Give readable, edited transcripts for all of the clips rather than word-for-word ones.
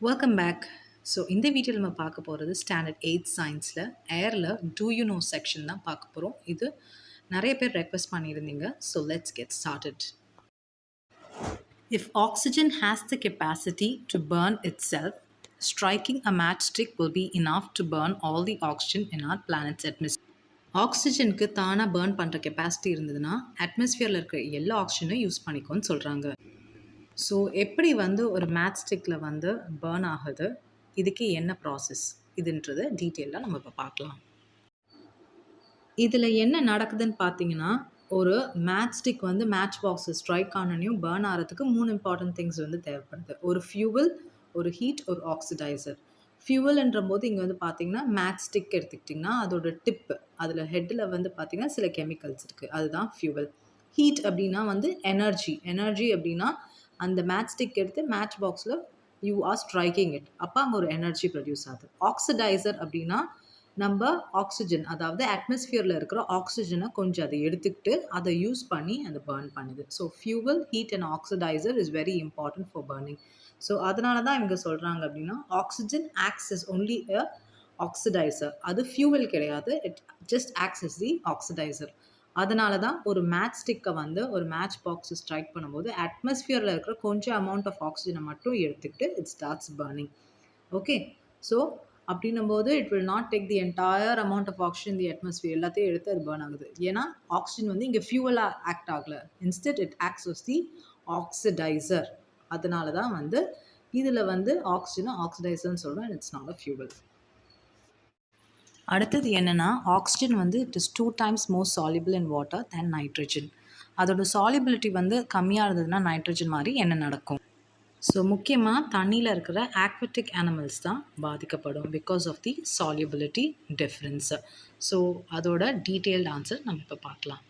Welcome back. So இந்த வீடியோவில் நம்ம பார்க்க போகிறது ஸ்டாண்டர்ட் 8th சயின்ஸில் ஏரில் டூ யூ நோ செக்ஷன் தான் பார்க்க போகிறோம். இது நிறைய பேர் ரெக்வெஸ்ட் பண்ணியிருந்தீங்க. So let's get started. If oxygen has the capacity to burn itself, striking a matchstick will be enough to burn all the oxygen in our planet's atmosphere. ஆக்சிஜனுக்கு தானாக burn பண்ணுற capacity இருந்ததுன்னா அட்மாஸ்ஃபியரில் இருக்கிற எல்லா ஆக்சிஜனும் யூஸ் பண்ணிக்கோன்னு சொல்கிறாங்க. So எப்படி ஒரு match ஸ்டிக்கில் burn ஆகுது, இதுக்கு என்ன ப்ராசஸ் இதுன்றது டீட்டெயிலாக நம்ம இப்போ பார்க்கலாம். இதில் என்ன நடக்குதுன்னு பார்த்தீங்கன்னா, ஒரு மேட்ச் ஸ்டிக் மேட்ச் பாக்ஸை ஸ்ட்ரைக் ஆனனையும் பேர்ன் ஆகிறதுக்கு 3 இம்பார்ட்டன்ட் திங்ஸ் தேவைப்படுது. ஒரு ஃபியூவல், ஒரு ஹீட், ஒரு ஆக்சிடைசர். ஃபியூவல்ன்ற போது இங்கே பார்த்தீங்கன்னா மேட்ச் ஸ்டிக் எடுத்துக்கிட்டிங்கன்னா அதோட டிப்பு, அதில் ஹெட்டில் பார்த்தீங்கன்னா சில கெமிக்கல்ஸ் இருக்குது, அதுதான் ஃபியூவல். ஹீட் அப்படின்னா எனர்ஜி அப்படின்னா அந்த மேட்ச் ஸ்டிக் எடுத்து மேட்ச் பாக்ஸில் யூ ஆர் ஸ்ட்ரைக்கிங் இட், அப்போ அங்கே ஒரு எனர்ஜி ப்ரொடியூஸ் ஆகுது. ஆக்சிடைசர் அப்படின்னா நம்ம ஆக்சிஜன், அதாவது அட்மாஸ்ஃபியரில் இருக்கிற ஆக்சிஜனை கொஞ்சம் அதை எடுத்துக்கிட்டு அதை யூஸ் பண்ணி அதை பேர்ன் பண்ணுது. So fuel, heat and oxidiser is very important for burning. So அதனால தான் இவங்க சொல்கிறாங்க அப்படின்னா oxygen acts as only a oxidiser, அது ஃபியூவல் கிடையாது, it just acts as the oxidiser. அதனால தான் ஒரு மேட்ச் ஸ்டிக்கை ஒரு மேட்ச் பாக்ஸை ஸ்ட்ரைக் பண்ணும்போது அட்மாஸ்ஃபியரில் இருக்கிற கொஞ்சம் அமௌண்ட் ஆஃப் ஆக்சிஜனை மட்டும் எடுத்துக்கிட்டு it starts burning. Okay, so அப்படின்னும் போது it will not take the entire amount of oxygen the atmosphere எல்லாத்தையும் எடுத்து அது பேர்ன் ஆகுது. ஏன்னா ஆக்சிஜன் இங்கே ஃபியூவலாக ஆக்ட் ஆகலை, instead it acts as the oxidiser. அதனால தான் இதில் ஆக்சிஜனை ஆக்சிடைசர்னு சொல்கிறோம், இட்ஸ் நாட் அ ஃபியூவல். அடுத்தது என்னென்னா, oxygen it is 2 times more soluble in water than nitrogen. அதோட சாலிபிலிட்டி கம்மியாக இருந்ததுன்னா நைட்ரஜன் மாதிரி என்ன நடக்கும்? ஸோ முக்கியமாக தண்ணியில் இருக்கிற ஆக்வட்டிக் அனிமல்ஸ் தான் பாதிக்கப்படும் because of the solubility difference. So அதோட டீட்டெயில்டு ஆன்சர் நம்ம இப்போ பார்க்கலாம்.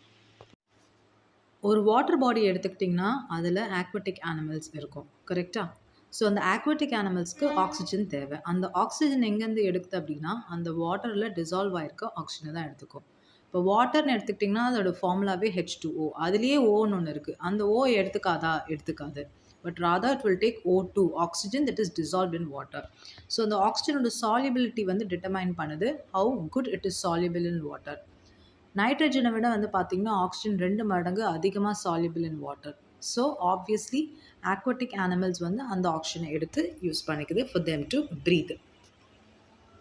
ஒரு வாட்டர் பாடி எடுத்துக்கிட்டிங்கன்னா அதில் ஆக்வட்டிக் அனிமல்ஸ் இருக்கும், கரெக்டாக? ஸோ அந்த ஆக்வட்டிக் அனிமல்ஸ்க்கு ஆக்சிஜன் தேவை. அந்த ஆக்சிஜன் எங்கேருந்து எடுக்குது அப்படின்னா அந்த வாட்டரில் டிசால்வ் ஆகிருக்க ஆக்சிஜனை தான் எடுத்துக்கும். இப்போ வாட்டர்னு எடுத்துக்கிட்டிங்கன்னா அதோட ஃபார்முலாவே H2O, அதுலேயே ஓன்னு ஒன்று இருக்குது. அந்த ஓ எடுத்துக்காது. But rather it will take O2, oxygen that is dissolve in water. So அந்த ஆக்சிஜனோட சாலிபிலிட்டி டிட்டர்மைன் பண்ணுது how good it is soluble in water. நைட்ரஜனை விட பார்த்திங்கன்னா ஆக்சிஜன் 2 மடங்கு அதிகமாக soluble in water. So obviously aquatic animals அந்த ஆக்சிஜனை எடுத்து யூஸ் பண்ணிக்குது ஃபார் தெம் டு ப்ரீத்.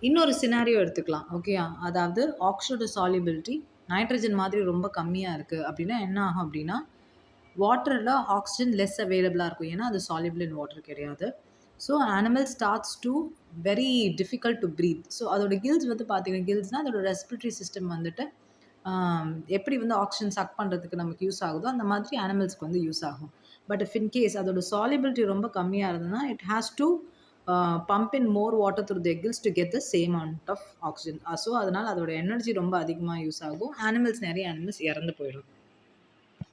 இன்னொரு சினாரியோ எடுத்துக்கலாம், ஓகேயா? அதாவது ஆக்சிஜனோட சாலிபிலிட்டி நைட்ரஜன் மாதிரி ரொம்ப கம்மியாக இருக்குது அப்படின்னா என்ன ஆகும் அப்படின்னா வாட்டரில் ஆக்சிஜன் லெஸ் அவைலபிளாக இருக்கும், ஏன்னா அது சாலிபிள் இன் வாட்டர் கிடையாது. So animal starts to very difficult to breathe. So அதோட கில்ஸ் பார்த்தீங்கன்னா கில்ஸ்னால் அதோட ரெஸ்பிரேட்டரி சிஸ்டம் எப்படி ஆக்சிஜன் சக் பண்ணுறதுக்கு நமக்கு யூஸ் ஆகுதோ அந்த மாதிரி அனிமல்ஸ்க்கு யூஸ் ஆகும். பட் இஃப் இன் கேஸ் அதோட சாலிபிலிட்டி ரொம்ப கம்மியாக இருந்ததுன்னா it has to pump in more water through the gills to get the same amount of oxygen. So அதனால் அதோட எனர்ஜி ரொம்ப அதிகமாக யூஸ் ஆகும், நிறைய அனிமல்ஸ் இறந்து போயிடும்.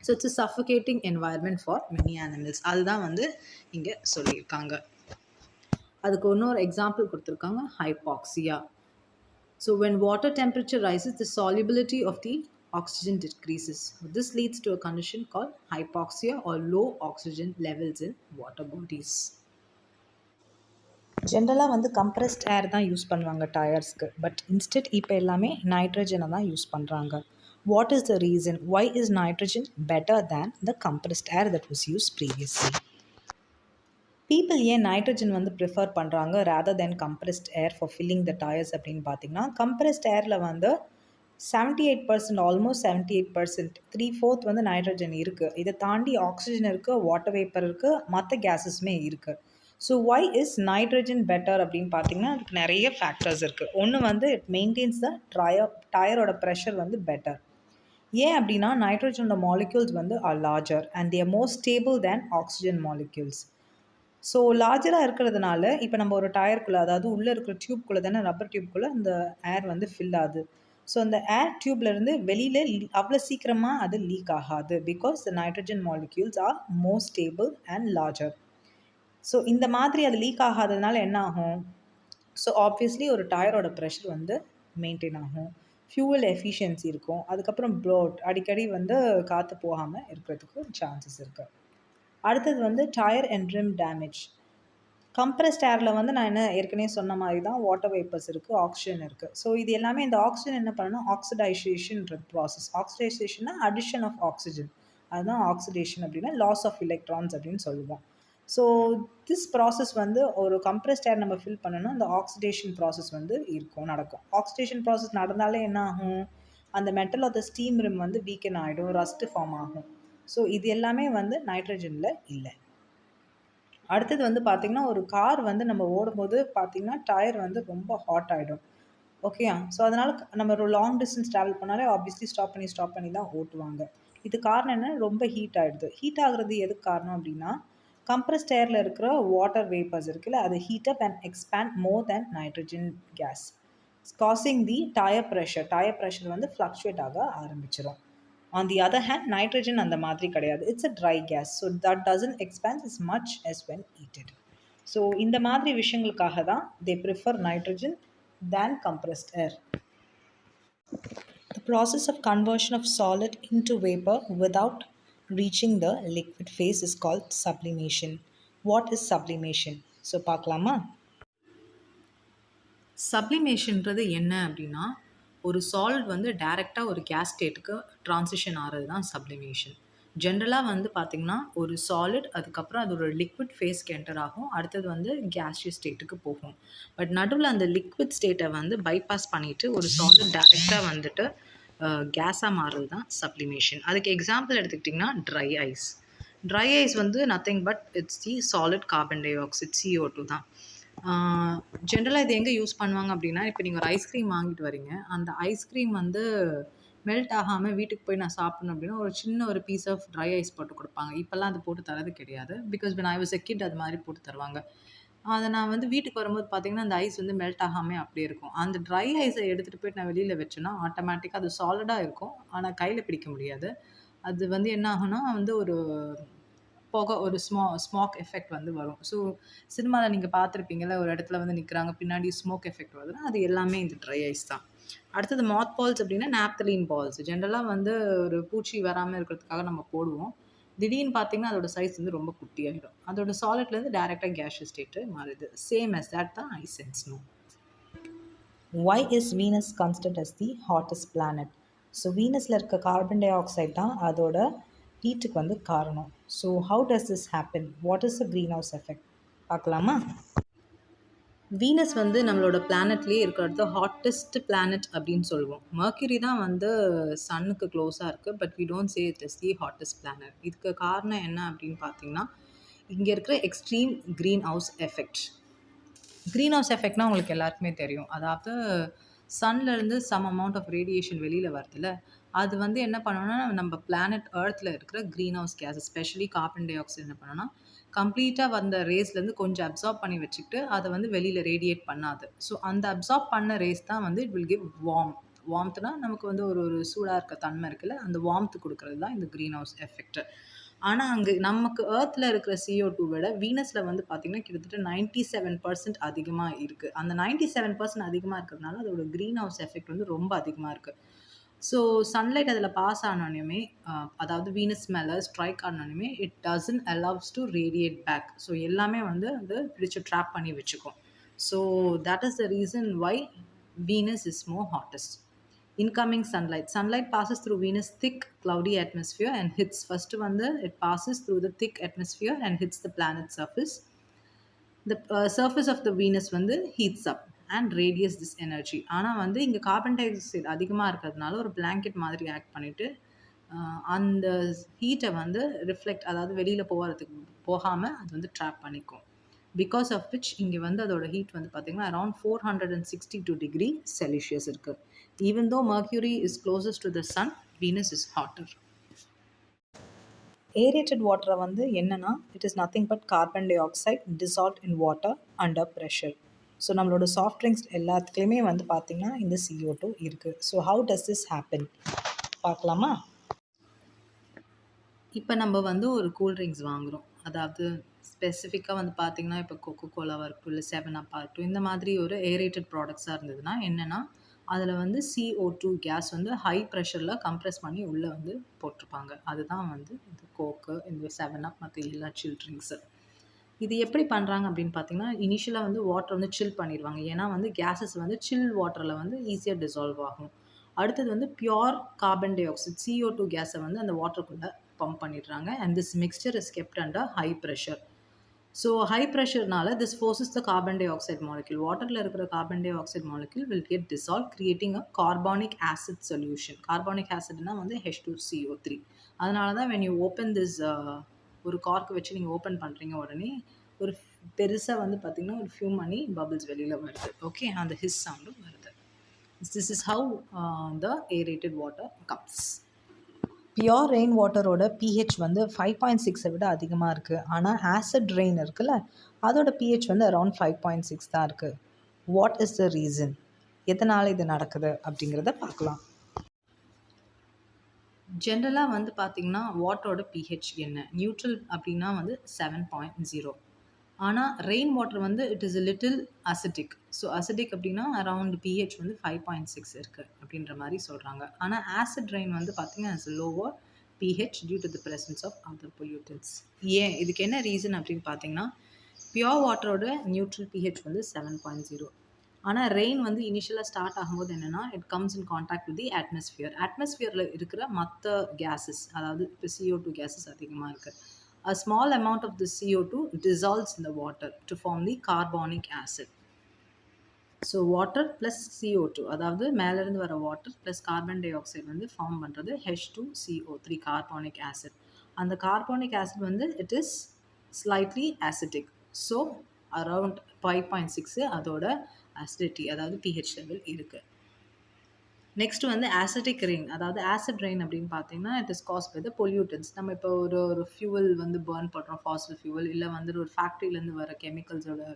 So it's a suffocating environment for many animals. அதுதான் இங்கே சொல்லியிருக்காங்க. அதுக்கு இன்னொரு எக்ஸாம்பிள் கொடுத்துருக்காங்க, hypoxia. So when water temperature rises, the solubility of the oxygen decreases. This leads to a condition called hypoxia or low oxygen levels in water bodies. ஜென்ரலாக compressed ஏர் தான் use பண்ணுவாங்க டயர்ஸ்க்கு, but instead இப்போ எல்லாமே நைட்ரஜனை தான் use பண்ணுறாங்க. What is the reason? Why is nitrogen better than the compressed air that was used previously? People ஏன் nitrogen prefer பண்ணுறாங்க rather then compressed air for filling the tyres அப்படின்னு பார்த்தீங்கன்னா, compressed ஏரில் 78%, almost 78%, 3/4 nitrogen இருக்குது. இதை தாண்டி oxygen இருக்குது, water vapour இருக்குது, மற்ற கேஸஸுமே இருக்குது. So why is nitrogen better அப்படின்னு பார்த்தீங்கன்னா அதுக்கு நிறைய ஃபேக்டர்ஸ் இருக்குது. ஒன்று இட் மெயின்டைன்ஸ் த டயரோட ப்ரெஷர் பெட்டர். ஏன் அப்படின்னா நைட்ரஜனோட molecules are larger and they are more stable than oxygen molecules. So லார்ஜராக இருக்கிறதுனால இப்போ நம்ம ஒரு டயருக்குள்ளே, அதாவது உள்ளே இருக்கிற டியூப்குள்ளே தானே, ரப்பர் டியூப்குள்ளே அந்த ஏர் ஃபில் ஆகுது. ஸோ அந்த ஏர் டியூப்லேருந்து வெளியில் அவ்வளோ சீக்கிரமாக அது லீக் ஆகாது because the nitrogen molecules are more stable and larger. So இந்த மாதிரி அது லீக் ஆகாததுனால என்ன ஆகும்? ஸோ ஆப்வியஸ்லி ஒரு டயரோட ப்ரெஷர் மெயின்டைன் ஆகும், ஃபியூவல் எஃபிஷியன்சி இருக்கும், அதுக்கப்புறம் ப்ளோட் அடிக்கடி காற்று போகாமல் இருக்கிறதுக்கு சான்சஸ் இருக்குது. அடுத்தது tyre and rim damage. Compressed ஏரில் வந்து நான் என்ன ஏற்கனவே சொன்ன மாதிரி தான் வாட்டர் வேப்பர்ஸ் இருக்குது, ஆக்சிஜன் இருக்குது. ஸோ இது எல்லாமே இந்த ஆக்சிஜன் என்ன பண்ணணும், ஆக்சிடைசேஷன்ற ப்ராசஸ். ஆக்சிடைசேஷன்னா அடிஷன் ஆஃப் ஆக்சிஜன். அதுதான் ஆக்சிடேஷன் அப்படின்னா லாஸ் ஆஃப் எலக்ட்ரான்ஸ் அப்படின்னு சொல்லுவோம். ஸோ திஸ் ப்ராசஸ் வந்து ஒரு கம்ப்ரஸ்ட் ஏர் நம்ம ஃபில் பண்ணணும், அந்த ஆக்சிடேஷன் ப்ராசஸ் வந்து நடக்கும். ஆக்சிடேஷன் ப்ராசஸ் நடந்தாலே என்ன ஆகும், அந்த metal of the steam rim வந்து வீக்கன் ஆகிடும், ரஸ்ட் ஃபார்ம் ஆகும். ஸோ இது எல்லாமே வந்து நைட்ரஜனில் இல்லை. அடுத்தது வந்து பார்த்திங்கன்னா, ஒரு கார் வந்து நம்ம ஓடும்போது பார்த்திங்கன்னா டயர் வந்து ரொம்ப ஹாட் ஆகிடும். ஓகேயா? ஸோ அதனால் நம்ம ஒரு லாங் டிஸ்டன்ஸ் ட்ராவல் பண்ணாலே ஆப்வியஸ்லி ஸ்டாப் பண்ணி தான் ஓட்டுவாங்க. இது காரணம் என்ன, ரொம்ப ஹீட் ஆகிடுது. ஹீட் ஆகுறது எதுக்கு காரணம் அப்படின்னா, கம்ப்ரஸ்ட் ஏரில் இருக்கிற வாட்டர் வேப்பர்ஸ் இருக்குல்ல, அது heat up and expand more than nitrogen gas, causing the tyre pressure வந்து ஃப்ளக்சுவேட் ஆக ஆரம்பிச்சிடும். On the other hand, nitrogen அந்த மாதிரி கிடையாது. It's a dry gas. So that doesn't expand as much as when heated. So இந்த மாதிரி விஷயங்களுக்காக தான் they prefer nitrogen than compressed air. The process of conversion of solid into vapor without reaching the liquid phase is called sublimation. What is sublimation? So பார்க்கலாமா? சப்ளிமேஷன்றது என்ன அப்படின்னா, ஒரு solid வந்து டைரெக்டாக ஒரு கேஸ் ஸ்டேட்டுக்கு ட்ரான்சிஷன் ஆகிறது தான் சப்ளிமேஷன். ஜென்ரலாக வந்து பார்த்திங்கன்னா, ஒரு சாலிட் அதுக்கப்புறம் அது ஒரு லிக்விட் ஃபேஸ்க்கு என்டர் ஆகும். அடுத்தது வந்து கேஷியஸ் ஸ்டேட்டுக்கு போகும். பட் நடுவில் அந்த லிக்விட் ஸ்டேட்டை வந்து பைபாஸ் பண்ணிவிட்டு ஒரு சாலிட் டைரெக்டாக வந்துட்டு கேஸாக மாறுறது தான் சப்ளிமேஷன். அதுக்கு எக்ஸாம்பிள் எடுத்துக்கிட்டிங்கன்னா ட்ரை ஐஸ். ட்ரை ஐஸ் வந்து nothing but it's the solid carbon dioxide, CO2 தான். ஜென்ரலாக இது எங்கே யூஸ் பண்ணுவாங்க அப்படின்னா, இப்போ நீங்கள் ஒரு ஐஸ்கிரீம் வாங்கிட்டு வரீங்க, அந்த ஐஸ்கிரீம் வந்து மெல்ட் ஆகாமல் வீட்டுக்கு போய் நான் சாப்பிடணும் அப்படின்னா ஒரு சின்ன ஒரு பீஸ் ஆஃப் ட்ரை ஐஸ் போட்டு கொடுப்பாங்க. இப்போல்லாம் அது போட்டு தரது கிடையாது. Because when I was a kid அது மாதிரி போட்டு தருவாங்க. அதை நான் வந்து வீட்டுக்கு வரும்போது பார்த்தீங்கன்னா, அந்த ஐஸ் வந்து மெல்ட் ஆகாமல் அப்படியே இருக்கும். அந்த ட்ரை ஐஸை எடுத்துகிட்டு போய்ட்டு நான் வெளியில் வச்சேன்னா ஆட்டோமேட்டிக்காக அது சாலிடாக இருக்கும். ஆனால் கையில் பிடிக்க முடியாது. அது வந்து என்ன ஆகும்னா வந்து ஒரு போக ஒரு ஸ்மோக் எஃபெக்ட் வந்து வரும். ஸோ சினிமாவில் நீங்கள் பார்த்துருப்பீங்கள்ல, ஒரு இடத்துல வந்து நிற்கிறாங்க, பின்னாடி ஸ்மோக் எஃபெக்ட் வருதுன்னா அது எல்லாமே இந்த ட்ரை ஐஸ் தான். அடுத்தது மாத் பால்ஸ் அப்படின்னா நாப்தலீன் பால்ஸ். ஜென்ரலாக வந்து ஒரு பூச்சி வராமல் இருக்கிறதுக்காக நம்ம போடுவோம். திடீர்னு பார்த்தீங்கன்னா அதோட சைஸ் வந்து ரொம்ப குட்டியாகிடும். அதோட சாலிட்லேருந்து டேரெக்டாக கேஷியஸ் ஸ்டேட்டு மாறுது. சேம் as that தான் ice and snow. Why is Venus considered as the hottest planet? So வீனஸில் இருக்க கார்பன் டை ஆக்சைடு தான் அதோட ஹீட்டுக்கு வந்து காரணம். So how does this happen? What is a greenhouse effect பார்க்கலாமா? வீனஸ் வந்து நம்மளோட பிளானட்லேயே இருக்கிறது ஹாட்டஸ்ட் பிளானட் அப்படின்னு சொல்லுவோம். மர்க்யூரி தான் வந்து சன்னுக்கு க்ளோஸாக இருக்குது. But we don't say it is the hottest planet. இதுக்கு காரணம் என்ன அப்படின்னு பார்த்தீங்கன்னா, இங்கே இருக்கிற extreme greenhouse effect. Greenhouse எஃபெக்ட்னா உங்களுக்கு எல்லாருக்குமே தெரியும். அதாவது சன்லேருந்து சம் அமௌண்ட் ஆஃப் ரேடியேஷன் வெளியில் வருதுல்ல, அது வந்து என்ன பண்ணணும்னா நம்ம பிளானட் எர்த்தில் இருக்கிற green house case, especially carbon di oxide என்ன பண்ணணும்னா கம்ப்ளீட்டாக வந்த ரேஸ்லேருந்து கொஞ்சம் அப்சார்ப் பண்ணி வச்சுக்கிட்டு அதை வந்து வெளியில் ரேடியேட் பண்ணாது. ஸோ அந்த அப்சார்ப் பண்ண ரேஸ் தான் வந்து இட் வில் கிவ் வார்ம்த்னா நமக்கு வந்து ஒரு சூடாக இருக்க தன்மை இருக்குல்ல, அந்த வார்ம்த் கொடுக்குறது தான் இந்த க்ரீன் ஹவுஸ் எஃபெக்ட். ஆனால் அங்கே நமக்கு எர்த்தில் இருக்கிற CO2 விட வீனஸில் வந்து பார்த்திங்கன்னா கிட்டத்தட்ட 97% அதிகமாக இருக்குது. அந்த 97% அதிகமாக இருக்கிறதுனால அதோட க்ரீன் ஹவுஸ் எஃபெக்ட் வந்து ரொம்ப அதிகமாக இருக்குது. ஸோ சன்லைட் அதில் பாஸ் ஆனோடனே அதாவது வீனஸ் மேலே ஸ்ட்ரைக் ஆனோடனே it doesn't allows to radiate back. So எல்லாமே வந்து அது பிடிச்சி ட்ராப் பண்ணி வச்சுக்கும். So that is the reason why Venus is more hottest. Incoming sunlight passes through Venus thick cloudy atmosphere and hits first வந்து it passes through the thick atmosphere and hits the planet surface. The surface of the Venus வந்து heats up and radiates this energy. ஆனால் வந்து இங்கே carbon di oxide அதிகமாக இருக்கிறதுனால ஒரு blanket மாதிரி act பண்ணிவிட்டு அந்த ஹீட்டை வந்து ரிஃப்ளெக்ட், அதாவது வெளியில் போகாமல் அது வந்து ட்ராப் பண்ணிக்கும். பிகாஸ் ஆஃப் விச் இங்கே வந்து அதோட ஹீட் வந்து பார்த்திங்கன்னா அரௌண்ட் 462 degree Celsius இருக்குது. Even though Mercury is closest to the sun, Venus is hotter. Aerated water வந்து என்னன்னா, it is nothing but carbon dioxide dissolved in water under pressure. So நம்மளோட soft drinks எல்லாத்துலேயுமே வந்து பார்த்திங்கன்னா இந்த CO2 இருக்குது. So how does this happen பார்க்கலாமா? இப்போ நம்ம வந்து ஒரு கூல்ட்ரிங்க்ஸ் வாங்குகிறோம். அதாவது ஸ்பெசிஃபிக்காக வந்து பார்த்திங்கன்னா இப்போ கொக்கோ கோலாவாக இருக்கட்டும், இல்லை 7up இருக்கட்டும், இந்த மாதிரி ஒரு ஏரேட்டட் ப்ராடக்ட்ஸாக இருந்ததுன்னா என்னென்னா அதில் வந்து CO2 கேஸ் வந்து ஹை ப்ரெஷரில் கம்ப்ரெஸ் பண்ணி உள்ளே வந்து போட்டிருப்பாங்க. அதுதான் வந்து இந்த கோக்கு, இந்த 7up மற்ற எல்லா சில் ட்ரிங்க்ஸு. இது எப்படி பண்ணுறாங்க அப்படின்னு பார்த்தீங்கன்னா, இனிஷியலா வந்து வாட்டர் வந்து சில் பண்ணிருவாங்க. ஏன்னா வந்து கேஸஸ் வந்து சில் வாட்டர்ல வந்து ஈஸியா டிசால்வ் ஆகும். அடுத்தது வந்து pure carbon dioxide CO2 கேஸ வந்து அந்த வாட்டருக்குள்ள பம்ப் பண்ணிடுறாங்க. And this mixture is kept under high pressure. So high பிரஷர்னால this forces the carbon dioxide molecule. வாட்டர்ல இருக்கிற carbon dioxide molecule will get dissolve creating a carbonic acid solution. Carbonic ஆசிட்னா வந்து H2CO3. அதனால தான் when you open this ஒரு கார்க் வச்சு நீங்க ஓப்பன் பண்றீங்க உடனே ஒரு பெருசா வந்து பார்த்தீங்கன்னா, ஒரு ஃபியூம் பண்ணி பபிள்ஸ் வெளியில வருது. ஓகே. அந்த ஹிஸ் சவுண்டும் வருது. This is how the aerated water comes. Pure rain வாட்டரோட pH வந்து 5.6 விட அதிகமாக இருக்குது. ஆனால் ஆசிட் ரெயின் இருக்குல்ல, அதோட pH வந்து அரௌண்ட் 5.6 தான் இருக்குது. What is the reason? எதனால் இது நடக்குது அப்படிங்கிறத பார்க்கலாம். ஜென்ரலாக வந்து பார்த்திங்கன்னா வாட்டரோட pH என்ன? நியூட்ரல் அப்படின்னா வந்து 7.0. ஆனால் ரெயின் வாட்டர் வந்து it is little acetic. So acetic அப்படின்னா அரவுண்ட் pH வந்து 5.6 இருக்குது அப்படின்ற மாதிரி சொல்கிறாங்க. ஆனால் ஆசிட் ரெயின் வந்து பார்த்திங்கன்னா it's lower pH due to the presence of other pollutants. ஏன் இதுக்கு என்ன ரீசன் அப்படின்னு பார்த்தீங்கன்னா, பியோர் வாட்டரோட நியூட்ரல் pH வந்து 7.0. ஆனால் ரெயின் வந்து இனிஷியலாக ஸ்டார்ட் ஆகும்போது என்னென்னா it comes in contact with the atmosphere. அட்மாஸ்ஃபியரில் இருக்கிற மற்ற கேஸஸ், அதாவது இப்போ CO2 கேஸஸ் அதிகமாக இருக்குது. A small amount of the CO2 dissolves in the water to form the carbonic acid. So water plus CO2, அதாவது மேலேருந்து வர water plus carbon dioxide வந்து ஃபார்ம் பண்ணுறது H2CO3 கார்பானிக் ஆசிட். அந்த கார்பானிக் ஆசிட் வந்து it is slightly acidic. So around 5.6 அதோட acidity, அதாவது pH level இருக்குது. நெக்ஸ்ட் வந்து ஆசிட்டிக் ரெயின், அதாவது ஆசிட் ரெயின் அப்படின்னு பார்த்தீங்கன்னா it is caused by the pollutants. நம்ம இப்போ ஒரு ஃபியூவல் வந்து பர்ன் பண்ணுறோம், ஃபாசில் ஃபியூவல், இல்லை வந்து ஒரு ஃபேக்ட்ரியிலேருந்து வர கெமிக்கல்ஸோட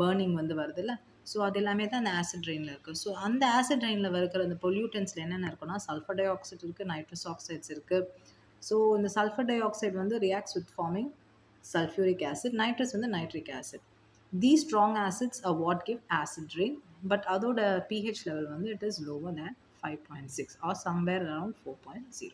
பர்னிங் வந்து வருது இல்லை. ஸோ அது எல்லாமே தான் அந்த ஆசிட் ரெயினில் இருக்குது. ஸோ அந்த ஆசிட் ரெயினில் இருக்கிற அந்த பொல்யூட்டன்ஸில் என்னென்ன இருக்குன்னா சல்ஃபர் டை ஆக்சைடு இருக்குது, நைட்ரஸ் ஆக்சைட்ஸ் இருக்குது. ஸோ இந்த சல்ஃபர் டை ஆக்சைடு வந்து reacts with forming sulfuric acid, nitrous வந்து nitric acid. These strong acids are what give acid rain, but அதோட pH level வந்து it is lower than 5.6 or somewhere around 4.0.